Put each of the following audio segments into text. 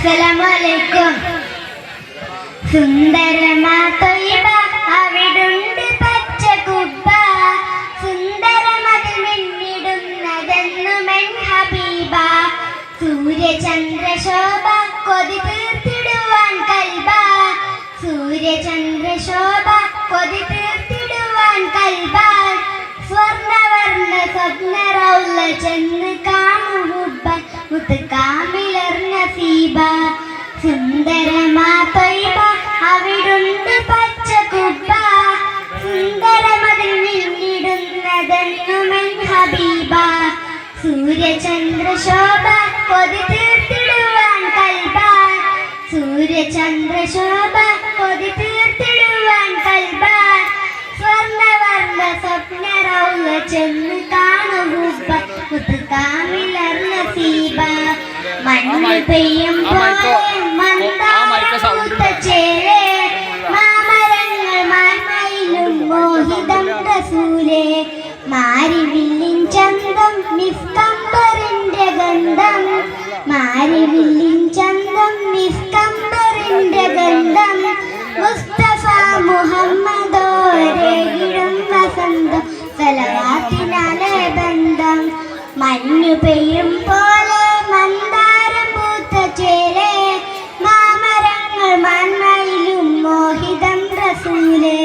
അസ്സലാമലൈക്കും. സുന്ദരമാ തൊയ്ബ അവിടുണ്ട് പച്ച കുബ്ബ, സുന്ദരമതിൽ മിന്നിടുന്നതെന്നുമെൻ ഹബീബ. സൂര്യചന്ദ്രശോഭ കൊതി തീർത്തിടുവാൻ കൽബ, സൂര്യചന്ദ്രശോഭ കൊതി തീർത്തിടുവാൻ കൽബ. സ്വർണവർണ്ണ സ്വപ്നറൗള ചെന്ന് കാണു ഹുബ്ബ, മുത്ത് കാമിലർ നസീബ. സുന്ദരമാ തൊയ്ബ അവിടുണ്ട് പച്ച കുബ്ബ, സുന്ദരമതിൽ മിന്നിടുന്നതെന്നുമെൻ ഹബീബ. സൂര്യചന്ദ്രശോഭ കൊതി തീർത്തിടുവാൻ കൽബ, സൂര്യചന്ദ്രശോഭ കൊതി തീർത്തിടുവാൻ കൽബ. സ്വർണവർണ്ണ സ്വപ്നറൗള ചെന്ന് കാണു ഹുബ്ബ, മുത്ത് കാമിലർ നസീബ. മഞ്ഞ് പെയ്യും പോലെ മന്ദാരപൂത്ത ചേലേ, മാമരങ്ങൾ മാൻമയിലും മോഹിതം റസൂലേ. മാരിവില്ലിൻ ചന്തം മിസ്കംബറിന്റെ ഗന്ധം, മാരിവില്ലിൻ ചന്തം മിസ്കംബറിന്റെ ഗന്ധം. മുസ്തഫ മുഹമ്മദോരേകിടും വസന്തം, സലവാത്തിനാലെ ബന്ധം. മഞ്ഞു പെയ്യും പോലെ മന്ദാരം പൂത്ത ചേലേ, മാമരങ്ങൾ മാൻമയിലും മോഹിതം റസൂലേ.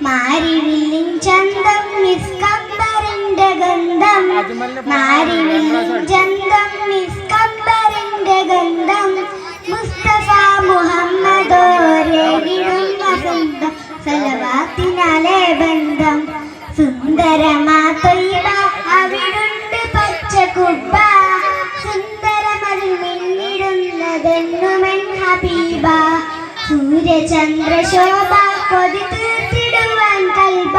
മാരിവില്ലിൻ ചന്തം മിസ്കംബറിന്റെ ഗന്ധം, മാരിവില്ലിൻ ചന്തം മിസ്കംബറിന്റെ ഗന്ധം. മുസ്തഫ മുഹമ്മദോരേകിടും വസന്തം, സലവാത്തിനാലെ ബന്ധം. സുന്ദരമാ തൊയ്ബ അവിടുണ്ട് പച്ച കുബ്ബ, സുന്ദരമതിൽ മിന്നിടുന്നതെന്നുമെൻ ഹബീബ. സൂര്യചന്ദ്രശോഭ കൊതി തീർത്തിടുവാൻ കൽബ,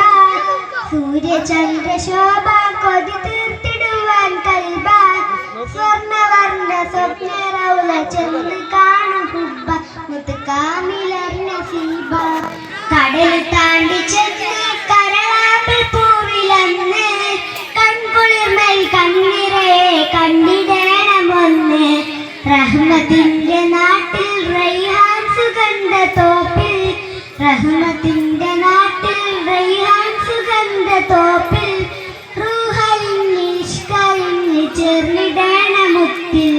സൂര്യചന്ദ്രശോഭ കൊതി തീർത്തിടുവാൻ കൽബ. സ്വർണവർണ്ണ സ്വപ്നറൗള ചെന്ന് കാണു ഹുബ്ബ, മുത്ത് കാമിലർ നസീബ. കടൽ താണ്ടി ചെന്ന് കരളാമ്പിൽ പൂവിലന്ന്, കൺകുളിർമേൽ കണ്ണിറയെ കണ്ടിടേണമൊന്ന്. റഹ്മത്തിന്റെ നാട്ടിൽ റൈഹാൻ സുഗന്ധ തോപ്പിൽ, റഹ്മത്തിന്റെ നാട്ടിൽ റൈഹാൻ സുഗന്ധ തോപ്പിൽ. റൂഹലിന് ഇഷ്കരിന് ചേർന്നിടേണമുത്തിൽ,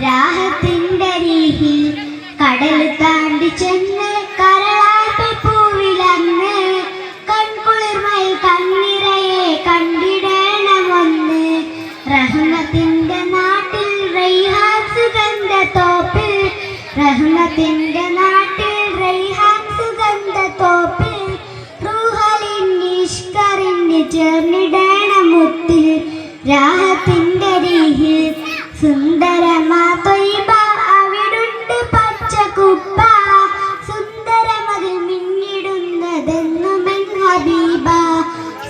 രാഹത്തിന്റെ രീഹിൽ. കടൽ താണ്ടി ചെന്ന് കരളാമ്പിൽ പൂവിലന്ന്, കൺകുളിർമയിൽ കണ്ണിറയെ കണ്ടിടേണമൊന്ന്. റഹ്മത്തിന്റെ നാട്ടിൽ റൈഹാൻ സുഗന്ധ തോപ്പിൽ, റഹ്മത്തിന്റെ നാട്ടിൽ റൈഹാൻ സുഗന്ധ തോപ്പിൽ. റൂഹലിന് ഇഷ്കരിന് ചേർന്നിടേണമുത്തിൽ, രാഹത്തിന്റെ രീഹിൽ. സുന്ദരമാ തൊയ്ബ അവിടുണ്ട് പച്ച കുബ്ബ, സുന്ദരമതിൽ മിന്നിടുന്നതെന്നുമെൻ ഹബീബ.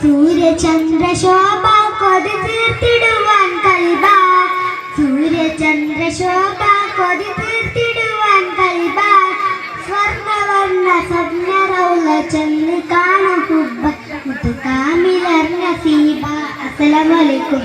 സൂര്യചന്ദ്രശോഭ കൊതി തീർത്തിടുവാൻ കൽബ, സൂര്യചന്ദ്രശോഭ കൊതി തീർത്തിടുവാൻ കൽബ. സ്വർണവർണ്ണ സ്വപ്നറൗള ചെന്ന് കാണു ഹുബ്ബ, മുത്ത് കാമിലർ നസീബ. അസ്സലാമു അലൈക്കും.